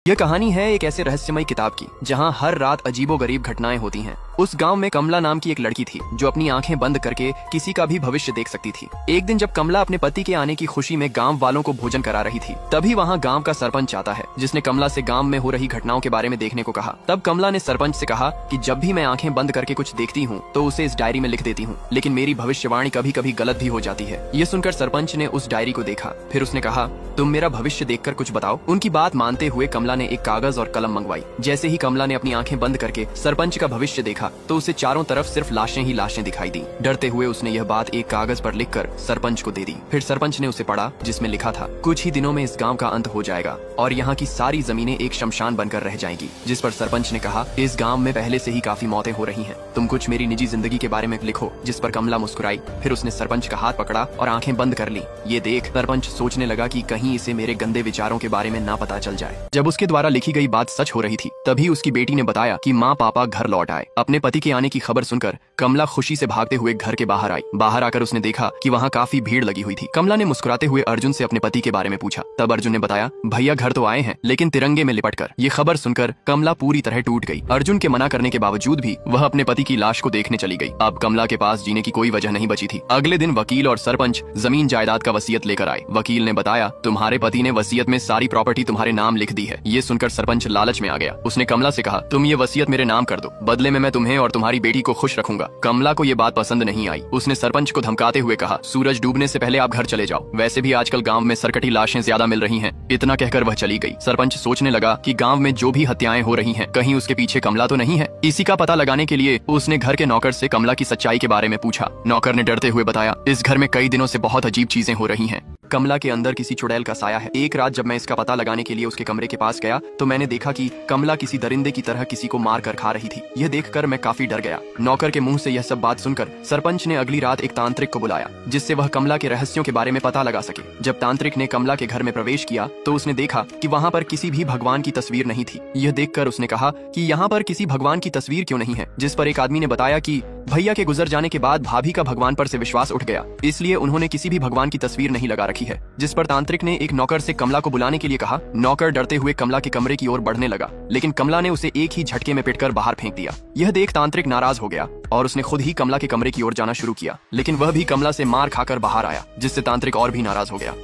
यह कहानी है एक ऐसे रहस्यमय किताब की जहां हर रात अजीबोगरीब घटनाएं होती हैं। उस गांव में कमला नाम की एक लड़की थी जो अपनी आंखें बंद करके किसी का भी भविष्य देख सकती थी। एक दिन जब कमला अपने पति के आने की खुशी में गांव वालों को भोजन करा रही थी, तभी वहां गांव का सरपंच आता है, जिसने कमला से गांव में हो रही घटनाओं के बारे में देखने को कहा। तब कमला ने सरपंच से कहा कि जब भी मैं आंखें बंद करके कुछ देखती हूँ तो उसे इस डायरी में लिख देती हूँ, लेकिन मेरी भविष्यवाणी कभी कभी गलत भी हो जाती है। ये सुनकर सरपंच ने उस डायरी को देखा, फिर उसने कहा, तुम मेरा भविष्य देखकर कुछ बताओ। उनकी बात मानते हुए कमला ने एक कागज और कलम मंगवाई। जैसे ही कमला ने अपनी आंखें बंद करके सरपंच का भविष्य देखा तो उसे चारों तरफ सिर्फ लाशें ही लाशें दिखाई दी। डरते हुए उसने यह बात एक कागज पर लिखकर सरपंच को दे दी। फिर सरपंच ने उसे पढ़ा, जिसमें लिखा था, कुछ ही दिनों में इस गांव का अंत हो जाएगा और यहाँ की सारी जमीनें एक शमशान बनकर रह जाएंगी। जिस पर सरपंच ने कहा, इस गाँव में पहले से ही काफी मौतें हो रही है, तुम कुछ मेरी निजी जिंदगी के बारे में लिखो। जिस पर कमला मुस्कुराई। फिर उसने सरपंच का हाथ पकड़ा और आंखें बंद कर ली। ये देख सरपंच सोचने लगा कि कहीं इसे मेरे गंदे विचारों के बारे में ना पता चल जाए। जब उसके द्वारा लिखी गई बात सच हो रही थी, तभी उसकी बेटी ने बताया कि माँ पापा घर लौट आए। अपने पति के आने की खबर सुनकर कमला खुशी से भागते हुए घर के बाहर आई। बाहर आकर उसने देखा कि वहाँ काफी भीड़ लगी हुई थी। कमला ने मुस्कुराते हुए अर्जुन से अपने पति के बारे में पूछा। तब अर्जुन ने बताया, भैया घर तो आए हैं, लेकिन तिरंगे में लिपट कर। ये खबर सुनकर कमला पूरी तरह टूट गई। अर्जुन के मना करने के बावजूद भी वह अपने पति की लाश को देखने चली गई। अब कमला के पास जीने की कोई वजह नहीं बची थी। अगले दिन वकील और सरपंच जमीन जायदाद का वसीयत लेकर आए। वकील ने बताया, तुम्हारे पति ने वसीयत में सारी प्रॉपर्टी तुम्हारे नाम लिख दी है। ये सुनकर सरपंच लालच में आ गया। उसने कमला से कहा, तुम ये वसीयत मेरे नाम कर दो, बदले में मैं तुम्हें और तुम्हारी बेटी को खुश रखूंगा। कमला को ये बात पसंद नहीं आई। उसने सरपंच को धमकाते हुए कहा, सूरज डूबने से पहले आप घर चले जाओ, वैसे भी आजकल गांव में सरकटी लाशें ज्यादा मिल रही हैं। इतना कहकर वह चली गई। सरपंच सोचने लगा कि गांव में जो भी हत्याएं हो रही हैं, कहीं उसके पीछे कमला तो नहीं है। इसी का पता लगाने के लिए उसने घर के नौकर से कमला की सच्चाई के बारे में पूछा। नौकर ने डरते हुए बताया, इस घर में कई दिनों से बहुत अजीब चीजें हो रही हैं। कमला के अंदर किसी चुड़ैल का साया है। एक रात जब मैं इसका पता लगाने के लिए उसके कमरे के पास गया तो मैंने देखा कि कमला किसी दरिंदे की तरह किसी को मार कर खा रही थी। यह देखकर मैं काफी डर गया। नौकर के मुंह से यह सब बात सुनकर सरपंच ने अगली रात एक तांत्रिक को बुलाया, जिससे वह कमला के रहस्यों के बारे में पता लगा सके। जब तांत्रिक ने कमला के घर में प्रवेश किया तो उसने देखा कि वहाँ पर किसी भी भगवान की तस्वीर नहीं थी। यह देखकर उसने कहा कि यहाँ पर किसी भगवान की तस्वीर क्यों नहीं है। जिस पर एक आदमी ने बताया कि भैया के गुजर जाने के बाद भाभी का भगवान पर से विश्वास उठ गया, इसलिए उन्होंने किसी भी भगवान की तस्वीर नहीं लगा रखी है। जिस पर तांत्रिक ने एक नौकर से कमला को बुलाने के लिए कहा। नौकर डरते हुए कमला के कमरे की ओर बढ़ने लगा, लेकिन कमला ने उसे एक ही झटके में पिटकर बाहर फेंक दिया। यह देख तांत्रिक नाराज हो गया और उसने खुद ही कमला के कमरे की ओर जाना शुरू किया, लेकिन वह भी कमला से मार खाकर बाहर आया, जिससे तांत्रिक और भी नाराज हो गया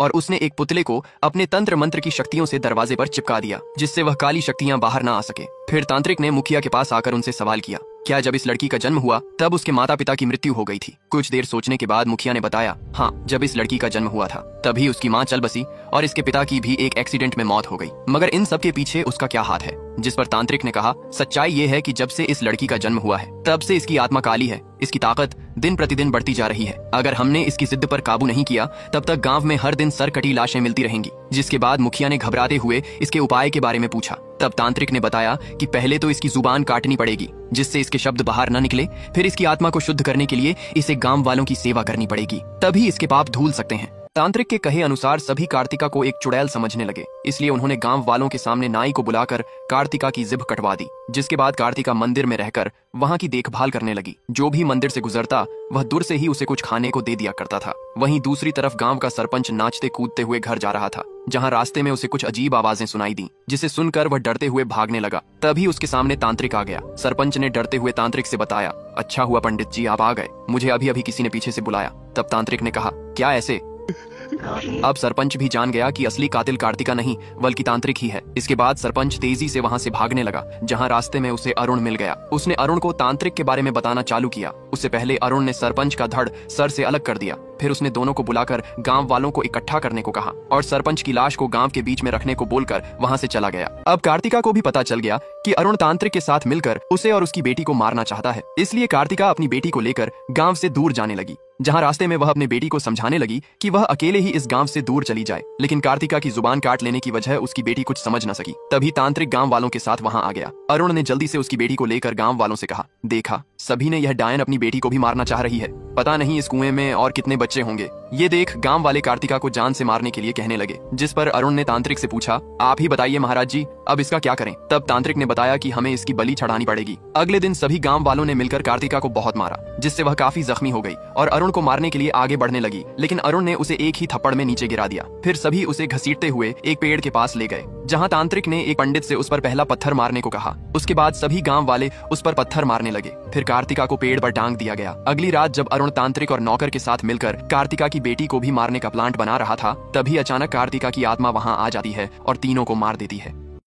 और उसने एक पुतले को अपने तंत्र मंत्र की शक्तियों से दरवाजे पर चिपका दिया, जिससे वह काली शक्तियां बाहर ना आ सके। फिर तांत्रिक ने मुखिया के पास आकर उनसे सवाल किया, क्या जब इस लड़की का जन्म हुआ तब उसके माता पिता की मृत्यु हो गई थी? कुछ देर सोचने के बाद मुखिया ने बताया, हाँ, जब इस लड़की का जन्म हुआ था तभी उसकी माँ चल बसी और इसके पिता की भी एक एक्सीडेंट में मौत हो गई, मगर इन सब के पीछे उसका क्या हाथ है? जिस पर तांत्रिक ने कहा, सच्चाई ये है कि जब से इस लड़की का जन्म हुआ है तब से इसकी आत्मा काली है। इसकी ताकत दिन प्रतिदिन बढ़ती जा रही है। अगर हमने इसकी जिद पर काबू नहीं किया तब तक गांव में हर दिन सरकटी लाशें मिलती रहेंगी। जिसके बाद मुखिया ने घबराते हुए इसके उपाय के बारे में पूछा। तब तांत्रिक ने बताया कि पहले तो इसकी जुबान काटनी पड़ेगी, जिससे इसके शब्द बाहर न निकले। फिर इसकी आत्मा को शुद्ध करने के लिए इसे गांव वालों की सेवा करनी पड़ेगी, तभी इसके पाप धुल सकते हैं। तांत्रिक के कहे अनुसार सभी कार्तिका को एक चुड़ैल समझने लगे, इसलिए उन्होंने गांव वालों के सामने नाई को बुलाकर कार्तिका की जिभ कटवा दी। जिसके बाद कार्तिका मंदिर में रहकर वहां की देखभाल करने लगी। जो भी मंदिर से गुजरता वह दूर से ही उसे कुछ खाने को दे दिया करता था। वहीं दूसरी तरफ गांव का सरपंच नाचते कूदते हुए घर जा रहा था, जहां रास्ते में उसे कुछ अजीब आवाजें सुनाई दी, जिसे सुनकर वह डरते हुए भागने लगा। तभी उसके सामने तांत्रिक आ गया। सरपंच ने डरते हुए तांत्रिक से बताया, अच्छा हुआ पंडित जी आप आ गए, मुझे अभी अभी किसी ने पीछे से बुलाया। तब तांत्रिक ने कहा, क्या ऐसे? अब सरपंच भी जान गया कि असली कातिल कार्तिका नहीं बल्कि तांत्रिक ही है। इसके बाद सरपंच तेजी से वहां से भागने लगा, जहां रास्ते में उसे अरुण मिल गया। उसने अरुण को तांत्रिक के बारे में बताना चालू किया। उससे पहले अरुण ने सरपंच का धड़ सर से अलग कर दिया। फिर उसने दोनों को बुलाकर गांव वालों को इकट्ठा करने को कहा और सरपंच की लाश को गांव के बीच में रखने को बोलकर वहां से चला गया। अब कार्तिका को भी पता चल गया कि अरुण तांत्रिक के साथ मिलकर उसे और उसकी बेटी को मारना चाहता है, इसलिए कार्तिका अपनी बेटी को लेकर गांव से दूर जाने लगी। जहां रास्ते में वह अपनी बेटी को समझाने लगी कि वह अकेले ही इस गांव से दूर चली जाए, लेकिन कार्तिका की जुबान काट लेने की वजह उसकी बेटी कुछ समझ न सकी। तभी तांत्रिक गांव वालों के साथ वहां आ गया। अरुण ने जल्दी से उसकी बेटी को लेकर गांव वालों से कहा, देखा सभी ने यह डायन अपनी बेटी को भी मारना चाह रही है, पता नहीं इस कुएं में और कितने बच्चे होंगे। ये देख गांव वाले कार्तिका को जान से मारने के लिए कहने लगे, जिस पर अरुण ने तांत्रिक से पूछा, आप ही बताइए महाराज जी, अब इसका क्या करें। तब तांत्रिक ने बताया कि हमें इसकी बलि चढ़ानी पड़ेगी। अगले दिन सभी गांव वालों ने मिलकर कार्तिका को बहुत मारा, जिससे वह काफी जख्मी हो गई और अरुण को मारने के लिए आगे बढ़ने लगी, लेकिन अरुण ने उसे एक ही थप्पड़ में नीचे गिरा दिया। फिर सभी उसे घसीटते हुए एक पेड़ के पास ले गए, जहाँ तांत्रिक ने एक पंडित से उस पर पहला पत्थर मारने को कहा। उसके बाद सभी गांव वाले उस पर पत्थर मारने लगे। फिर कार्तिका को पेड़ पर टांग दिया गया। अगली रात जब अरुण तांत्रिक और नौकर के साथ मिलकर कार्तिका की बेटी को भी मारने का प्लांट बना रहा था, तभी अचानक कार्तिका की आत्मा वहां आ जाती है और तीनों को मार देती है।